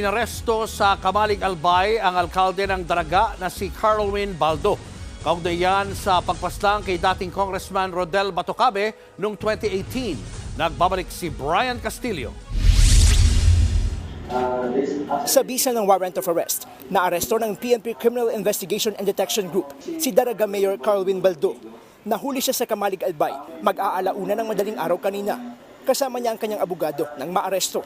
Inaresto sa Kamalig Albay ang alkalde ng Daraga na si Carlwin Baldo. Kaugnay yan sa pagpaslang kay dating Congressman Rodel Batocabe noong 2018. Nagbabalik si Brian Castillo. Sa bisa ng warrant of arrest, naaresto ng PNP Criminal Investigation and Detection Group si Daraga Mayor Carlwin Baldo. Nahuli siya sa Kamalig Albay mag-aalauna ng madaling araw kanina. Kasama niya ang kanyang abogado nang maaresto.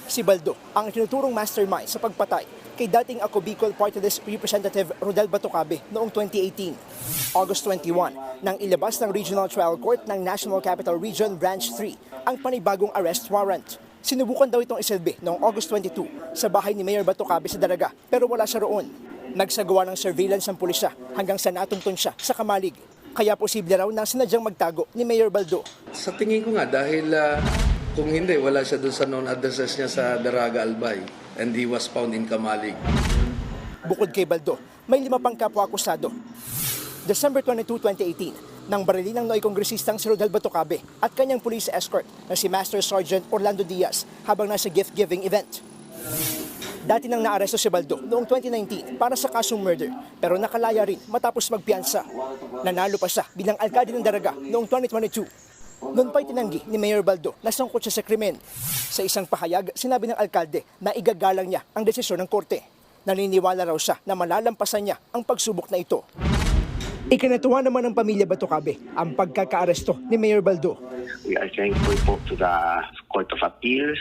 Si Baldo ang tinuturong mastermind sa pagpatay kay dating Ako Bicol Party List Representative Rodel Batocabe noong 2018. August 21, nang ilabas ng Regional Trial Court ng National Capital Region Branch 3 ang panibagong arrest warrant. Sinubukan daw itong isilbi noong August 22 sa bahay ni Mayor Batocabe sa Daraga pero wala siya roon. Nagsagawa ng surveillance ang pulisya hanggang sa natungtun siya sa Kamalig. Kaya posible raw na sinadyang magtago ni Mayor Baldo. Sa tingin ko nga dahil kung hindi, wala siya doon sa known addresses niya sa Daraga Albay and he was found in Kamalig. Bukod kay Baldo, may 5 pang kapwa-akusado. December 22, 2018, nang barilin ng Noy Kongresistang si Rodel Batocabe at kanyang police escort na si Master Sergeant Orlando Diaz habang nasa gift-giving event. Dati nang naaresto si Baldo noong 2019 para sa kasong murder pero nakalaya rin matapos magpiyansa. Nanalo pa siya bilang alkalde ng Daraga noong 2022. Noon pa'y tinanggi ni Mayor Baldo na sangkot siya sa krimen. Sa isang pahayag, sinabi ng alkalde na igagalang niya ang desisyon ng korte. Naniniwala raw siya na malalampasan niya ang pagsubok na ito. Ikinatuwa naman ng pamilya Batocabe ang pagkakaaresto ni Mayor Baldo. We are thankful po to the Court of Appeals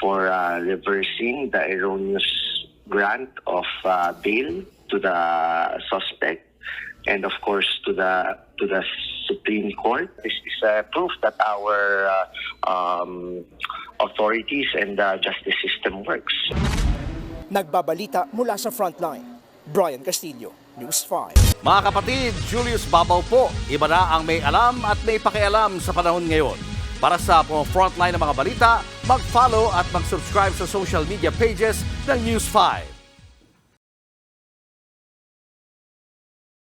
for reversing the erroneous grant of bail to the suspect and of course to the Supreme Court. This is proof that our authorities and the justice system works. Nagbabalita mula sa Frontline, Brian Castillo, News 5. Mga kapatid, Julius Babaw po. Iba na ang may alam at may pakialam sa panahon ngayon. Para sa Frontline ng mga balita, mag-follow at mag-subscribe sa social media pages ng News 5.